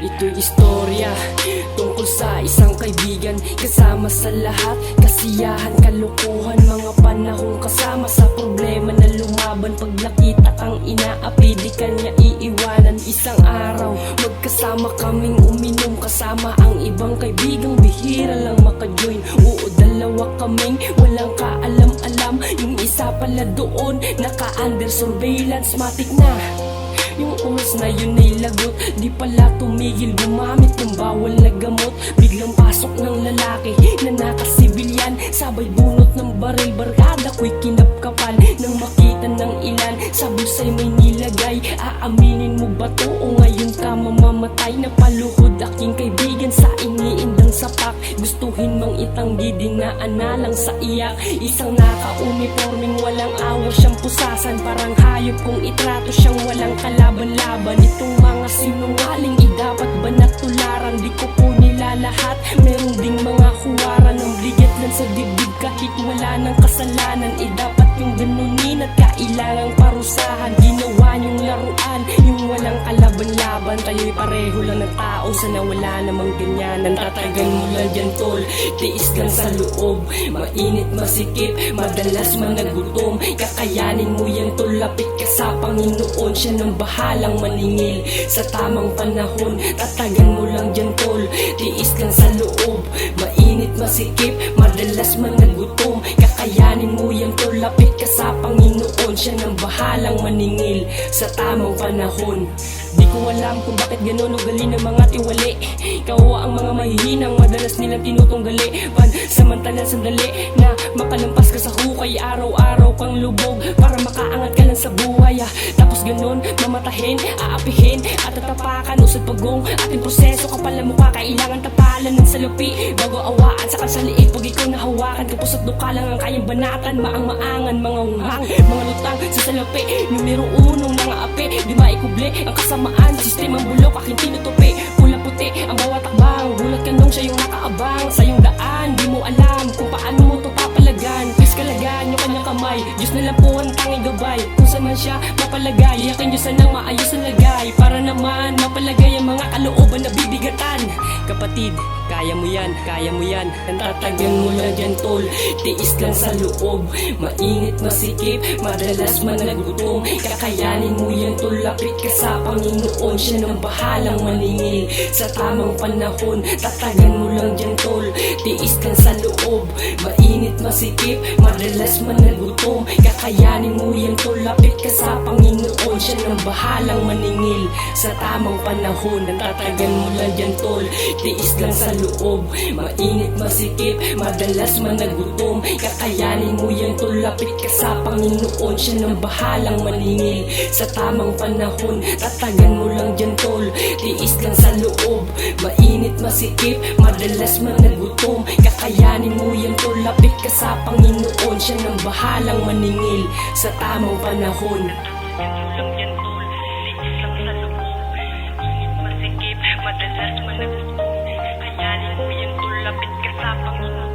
Ito'y istorya tungkol sa isang kaibigan, kasama sa lahat, kasiyahan, kalukuhan, mga panahong kasama sa problema na lumaban. Pag nakita kang inaapi, di kanya iiwanan. Isang araw, magkasama kaming uminom, kasama ang ibang kaibigang bihira lang makajoin. Oo, dalawa kaming walang kaalam-alam, yung isa pala doon naka-under surveillance, matik na. Yung oras na yun ay lagot, di pala tumigil gumamit ng bawal na gamot. Biglang pasok ng lalaki na nakasibilyan, sabay bunot ng baril, barkada ko'y kinapkapan. Nang makita ng ilan, sa bulsa'y may nilagay. Aaminin mo ba to o ngayon ka mamamatay? Napaluhod aking kaibigan sa iniindang sapak, gustuhin mang itanggi, dinaan na lang sa iyak. Isang naka-uniforming walang awa siyang pusasan, parang hayop kung itrato siyang walang kalaban-laban. Itong mga sinungaling, dapat ba natularan? Di ko po nilalahat, meron ding mga huwaran ng bigat lang sa dibdib kahit wala ng kasalanan. Dapat yung ganunin at kailangang parusahan. Ginawa niyong laruan, yung walang kalaban-laban. Tayo'y pareho lang ng tao, sana wala namang ganyanan. Tatagan mo lang dyan tol, tiis lang sa loob. Mainit masikip, madalas managutom. Kakayanin mo yan tol, lapit ka sa Panginoon. Siya nang bahalang maningil sa tamang panahon. Tatagan mo lang dyan tol, tiis lang sa loob. Mainit masikip, madalas managutom. Kakayanin mo yan tol, lapit ka sa Panginoon. Siya nang bahalang maningil sa tamang panahon. Di ko alam kung bakit ganun ugali ng mga tiwali. Kawa ang mga mahihinang, madalas nilang tinutunggali. Pansamantalang sandali na makalampas ka sa hukay, araw-araw kang lubog para makaangat ka lang sa buhay. Tapos ganun, mamatahin, aapihin at tatapakan. Usad pagong ating proseso, kapal na mukha, kailangan tapalan ng salapi bago awaan sa kasaliit. Pag ikaw nahawakan, kapos at duka lang ang kayang banatan. Maang-maangan, mga unghang, mga lutang sa salapi. Numero 1 ng api, di maikuble ang kasamaan. Sistemang bulok, aking tinutupi. Pula-puti ang bawat takbang, gulat ka nung siya yung nakaabang sa iyong daan. Di mo alam kung paano mo ito papalagan. Please kalagaan yung kanyang kamay, Diyos na lang po ang tanging gabay. Kung saan man siya mapalagay, yakin Diyos na nang maayos ang lagay. Para naman mapalagay ang mga kalooban na bibigatan. Kapatid, kaya mo yan, kaya mo yan. Tatagan mo lang dyan tol, tiis lang sa loob. Mainit masikip, madalas managutom. Kakayanin mo yan tol, lapit ka sa Panginoon. Siya nang bahalang maningil sa tamang panahon. Tatagan mo lang dyan tol, tiis lang sa loob. Mainit masikip, madalas managutom. Kakayanin mo yan tol, lapit ka sa Panginoon. Siya nang bahalang maningil sa tamang panahon. Tatagan mo lang dyan tol, tiis lang sa loob. Mainit masikip, madalas managutom. Kakayanin mo yan tol, lapit ka sa Panginoon. Siya nang bahalang maningil sa tamang panahon. Tatagan mo lang dyan tol, tiis lang sa loob. Mainit masikip, madalas managutom. Kakayanin mo yan tol, lapit ka sa Panginoon. Siya nang bahalang maningil sa tamang panahon. Madalas managutom, kayanin mo yan tol, lapit ka sa Panginoon.